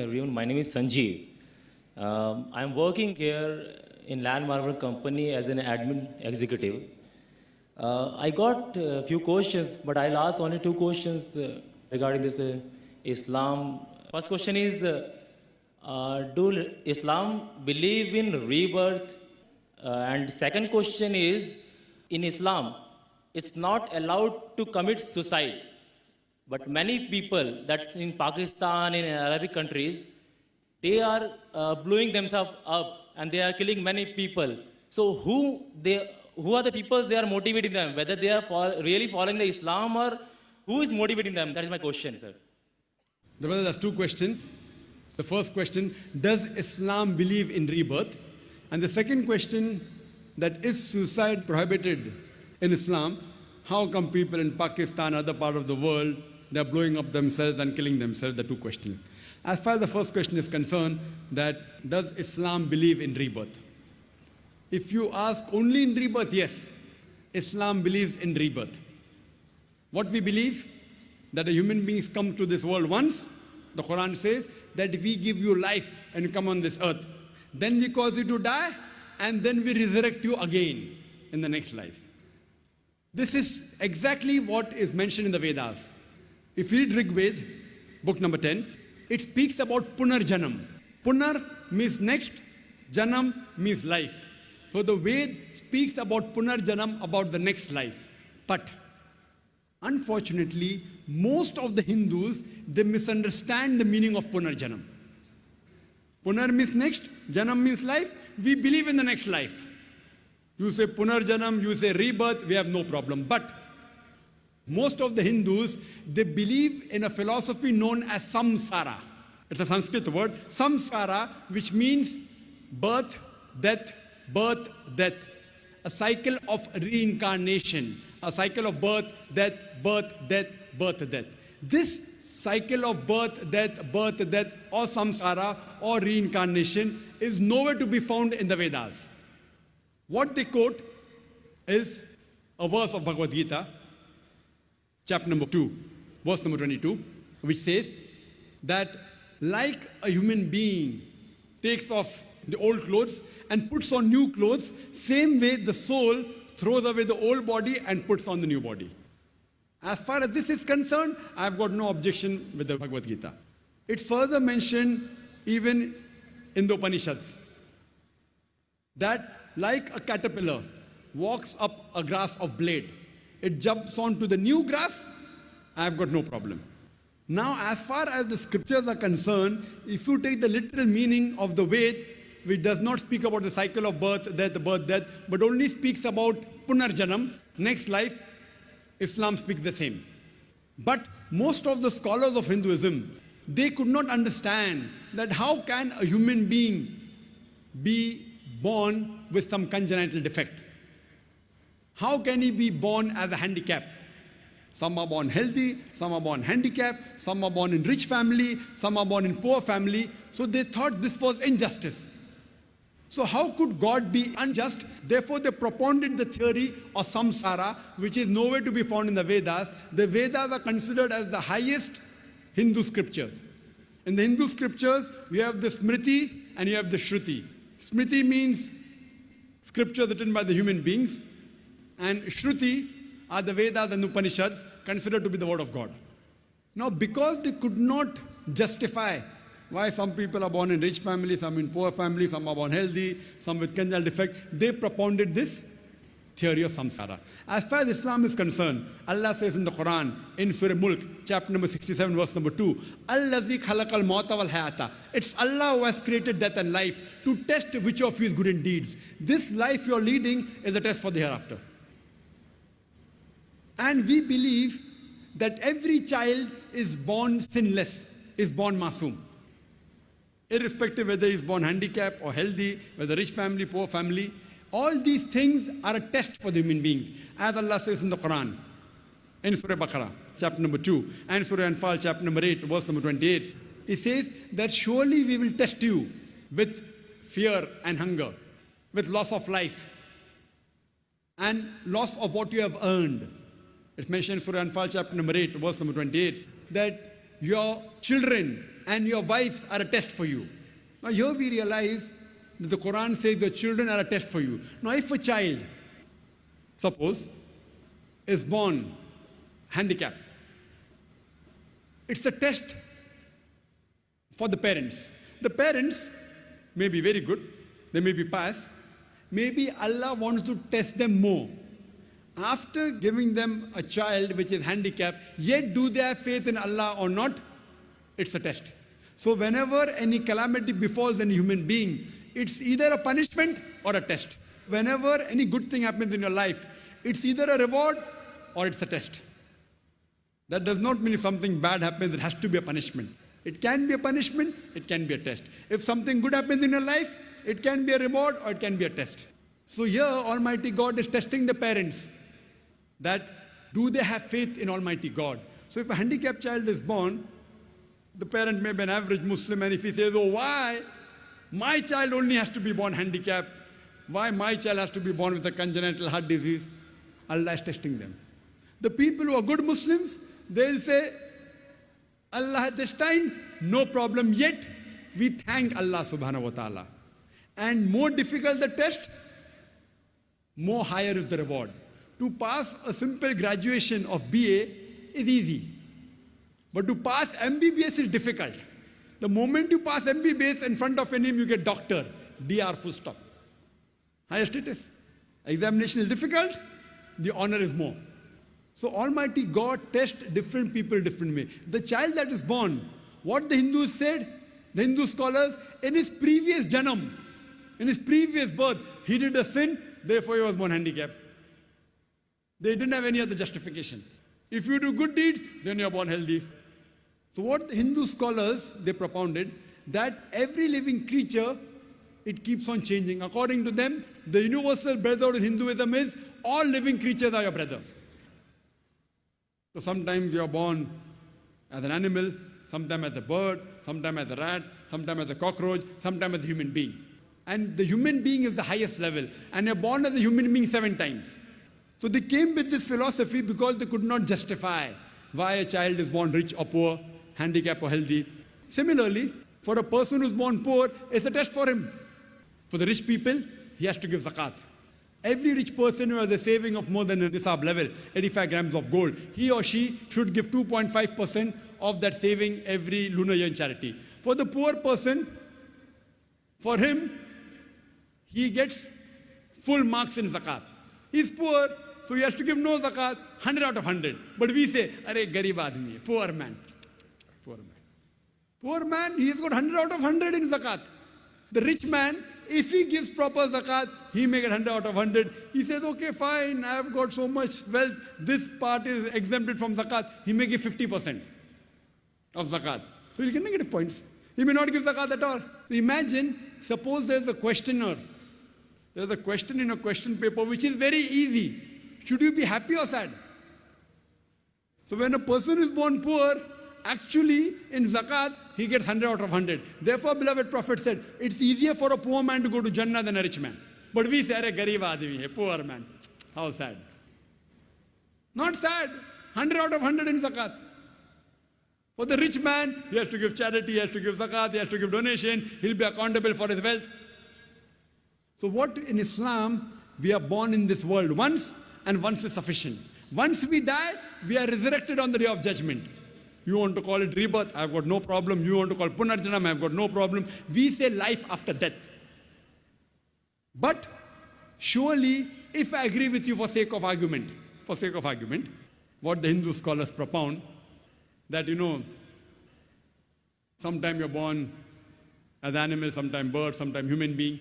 Everyone, my name is Sanjeev. I'm working here in Land Marble Company as an admin executive. I got a few questions, but I'll ask only two questions regarding this Islam. First question is, do Islam believe in rebirth? And second question is, in Islam, it's not allowed to commit suicide. But many people that in Pakistan, in Arabic countries, they are blowing themselves up and they are killing many people. So who are the people they are motivating them? Whether they are really following the Islam or who is motivating them? That is my question, sir. The brother has two questions. The first question, does Islam believe in rebirth? And the second question, that is suicide prohibited in Islam? How come people in Pakistan, other part of the world, they're blowing up themselves and killing themselves? The two questions. As far as the first question is concerned, that does Islam believe in rebirth? If you ask only in rebirth, yes, Islam believes in rebirth. What we believe? That a human being comes to this world once. The Quran says that we give you life and you come on this earth. Then we cause you to die and then we resurrect you again in the next life. This is exactly what is mentioned in the Vedas. If you read Rig Veda, book number 10, it speaks about Punarjanam. Punar means next, Janam means life. So the Ved speaks about Punarjanam, about the next life. But unfortunately, most of the Hindus, they misunderstand the meaning of Punarjanam. Punar means next, Janam means life. We believe in the next life. You say Punarjanam, you say rebirth, we have no problem. But most of the Hindus, they believe in a philosophy known as samsara. It's a Sanskrit word, samsara, which means birth, death, birth, death. A cycle of reincarnation, a cycle of birth, death, birth, death, birth, death. This cycle of birth, death, or samsara, or reincarnation is nowhere to be found in the Vedas. What they quote is a verse of Bhagavad Gita, chapter number 2, verse number 22, which says that like a human being takes off the old clothes and puts on new clothes, same way the soul throws away the old body and puts on the new body. As far as this is concerned, I've got no objection with the Bhagavad Gita. It's further mentioned even in the Upanishads that like a caterpillar walks up a grass of blade, it jumps onto the new grass, I've got no problem. Now, as far as the scriptures are concerned, if you take the literal meaning of the Ved, which does not speak about the cycle of birth, death, but only speaks about Punarjanam, next life, Islam speaks the same. But most of the scholars of Hinduism, they could not understand that how can a human being be born with some congenital defect? How can he be born as a handicap? Some are born healthy, some are born handicapped, some are born in rich family, some are born in poor family. So they thought this was injustice. So how could God be unjust? Therefore they propounded the theory of samsara, which is nowhere to be found in the Vedas. The Vedas are considered as the highest Hindu scriptures. In the Hindu scriptures, you have the Smriti and you have the Shruti. Smriti means scriptures written by the human beings, and Shruti are the Vedas and Upanishads considered to be the word of God. Now, because they could not justify why some people are born in rich families, some in poor families, some are born healthy, some with congenital defect, they propounded this theory of samsara. As far as Islam is concerned, Allah says in the Quran, in Surah Mulk, chapter number 67, verse number 2, Allazi khalaqal mauta wal hayata. It's Allah who has created death and life to test which of you is good in deeds. This life you're leading is a test for the hereafter. And we believe that every child is born sinless, is born masoom. Irrespective whether he is born handicapped or healthy, whether rich family, poor family, all these things are a test for the human beings. As Allah says in the Quran, in Surah Baqarah, chapter number 2, and Surah Anfal, chapter number 8, verse number 28, it says that surely we will test you with fear and hunger, with loss of life, and loss of what you have earned. It's mentioned in Surah Anfal chapter number 8, verse number 28, that your children and your wife are a test for you. Now here we realize that the Quran says your children are a test for you. Now if a child, suppose, is born handicapped, it's a test for the parents. The parents may be very good, they may be pious, maybe Allah wants to test them more. After giving them a child which is handicapped, yet do they have faith in Allah or not? It's a test. So whenever any calamity befalls any human being, it's either a punishment or a test. Whenever any good thing happens in your life, it's either a reward or it's a test. That does not mean if something bad happens, it has to be a punishment. It can be a punishment, it can be a test. If something good happens in your life, it can be a reward or it can be a test. So here Almighty God is testing the parents, that do they have faith in Almighty God? So if a handicapped child is born, the parent may be an average Muslim, and if he says, oh, why my child only has to be born handicapped? Why my child has to be born with a congenital heart disease? Allah is testing them. The people who are good Muslims, they'll say, Allah has destined, no problem, yet we thank Allah subhanahu wa ta'ala. And more difficult the test, more higher is the reward. To pass a simple graduation of BA is easy. But to pass MBBS is difficult. The moment you pass MBBS, in front of a name you get doctor, DR full stop. Higher status. Examination is difficult, the honor is more. So Almighty God tests different people different way. The child that is born, what the Hindus said, the Hindu scholars, in his previous janam, in his previous birth, he did a sin, therefore he was born handicapped. They didn't have any other justification. If you do good deeds, then you are born healthy. So what the Hindu scholars, they propounded, that every living creature, it keeps on changing. According to them, the universal brotherhood in Hinduism is all living creatures are your brothers. So sometimes you are born as an animal, sometimes as a bird, sometimes as a rat, sometimes as a cockroach, sometimes as a human being. And the human being is the highest level. And you're born as a human being 7 times. So they came with this philosophy because they could not justify why a child is born rich or poor, handicapped or healthy. Similarly, for a person who's born poor, it's a test for him. For the rich people, he has to give zakat. Every rich person who has a saving of more than a nisab level, 85 grams of gold, he or she should give 2.5% of that saving every lunar year in charity. For the poor person, for him, he gets full marks in zakat. He's poor, so he has to give no zakat, 100 out of 100. But we say, arey garib aadmi hai, poor man. Poor man. Poor man, he's got 100 out of 100 in zakat. The rich man, if he gives proper zakat, he may get 100 out of 100. He says, okay, fine, I have got so much wealth, this part is exempted from zakat. He may give 50% of zakat. So he'll get negative points. He may not give zakat at all. So imagine, suppose there's a questioner. There's a question in a question paper which is very easy. Should you be happy or sad? So when a person is born poor, actually in zakat, he gets 100 out of 100. Therefore, beloved Prophet said, it's easier for a poor man to go to Jannah than a rich man. But we say, arey garib aadmi hai, poor man. How sad. Not sad. 100 out of 100 in zakat. For the rich man, he has to give charity, he has to give zakat, he has to give donation, he'll be accountable for his wealth. So what in Islam, we are born in this world once, and once is sufficient. Once we die, we are resurrected on the day of judgment. You want to call it rebirth, I've got no problem. You want to call it punarjanam, I've got no problem. We say life after death. But surely, if I agree with you for sake of argument, what the Hindu scholars propound, that sometime you're born as animal, sometime bird, sometime human being.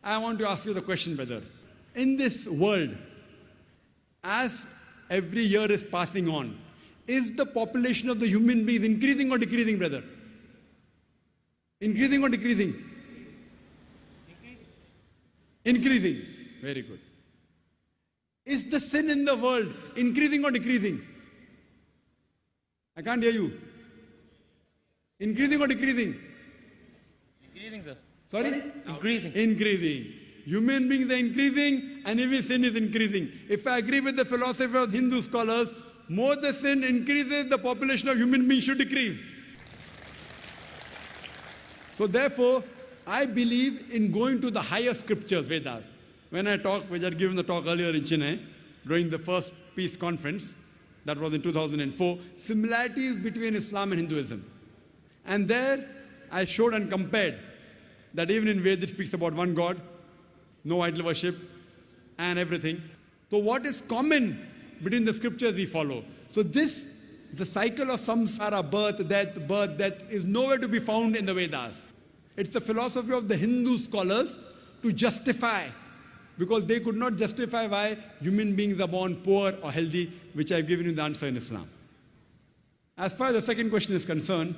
I want to ask you the question, brother. In this world, as every year is passing on, is the population of the human beings increasing or decreasing, brother? Increasing or decreasing? Increasing. Very good. Is the sin in the world increasing or decreasing? I can't hear you. Increasing or decreasing? Increasing, sir. Sorry? Increasing. Increasing. Human beings are increasing and even sin is increasing. If I agree with the philosophy of Hindu scholars, more the sin increases, the population of human beings should decrease. So therefore, I believe in going to the higher scriptures, Vedas. When I talk, which I had given the talk earlier in Chennai, during the first peace conference, that was in 2004, similarities between Islam and Hinduism. And there, I showed and compared that even in Vedas it speaks about one God, no idol worship, and everything. So what is common between the scriptures we follow? So this, the cycle of samsara, birth, death, is nowhere to be found in the Vedas. It's the philosophy of the Hindu scholars to justify, because they could not justify why human beings are born poor or healthy, which I've given you the answer in Islam. As far as the second question is concerned,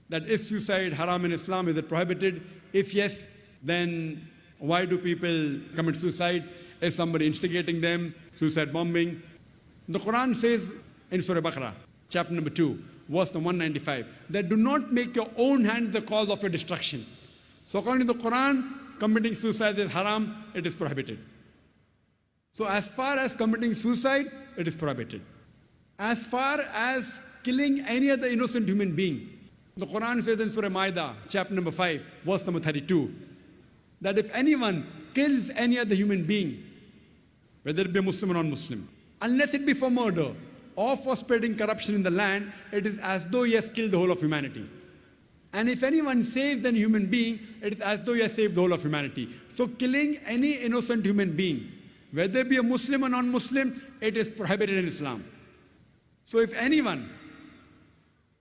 that is suicide haram in Islam, is it prohibited? If yes, then why do people commit suicide? Is somebody instigating them? Suicide bombing? The Quran says in Surah Baqarah, chapter number 2, verse number 195, that do not make your own hands the cause of your destruction. So according to the Quran, committing suicide is haram, it is prohibited. So as far as committing suicide, it is prohibited. As far as killing any other innocent human being, the Quran says in Surah Ma'idah, chapter number 5, verse number 32, that if anyone kills any other human being, whether it be a Muslim or non-Muslim, unless it be for murder or for spreading corruption in the land, it is as though he has killed the whole of humanity. And if anyone saves an human being, it is as though he has saved the whole of humanity. So killing any innocent human being, whether it be a Muslim or non-Muslim, it is prohibited in Islam. So if anyone,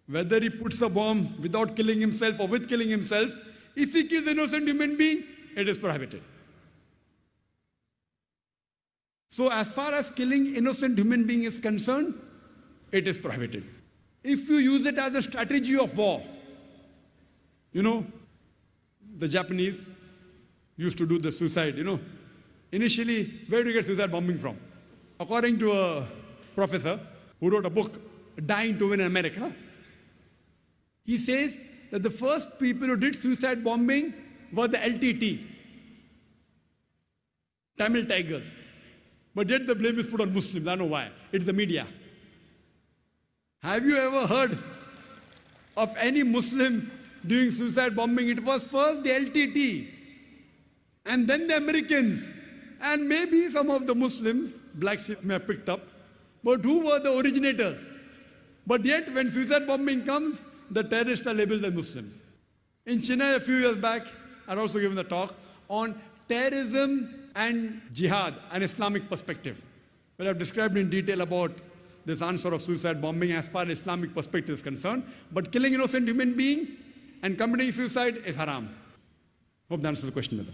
whether he puts a bomb without killing himself or with killing himself, if he kills an innocent human being, it is prohibited. So as far as killing innocent human being is concerned, it is prohibited. If you use it as a strategy of war, you know, the Japanese used to do the suicide, Initially, where do you get suicide bombing from? According to a professor who wrote a book, Dying to Win in America, he says that the first people who did suicide bombing were the LTT, Tamil Tigers. But yet the blame is put on Muslims. I don't know why. It's the media. Have you ever heard of any Muslim doing suicide bombing? It was first the LTT, and then the Americans, and maybe some of the Muslims, black sheep may have picked up, but who were the originators? But yet when suicide bombing comes, the terrorists are labeled as Muslims. In Chennai a few years back, I'd also given a talk on terrorism and jihad, an Islamic perspective, where I've described in detail about this answer of suicide bombing as far as Islamic perspective is concerned. But killing innocent human being and committing suicide is haram. Hope that answers the question, brother.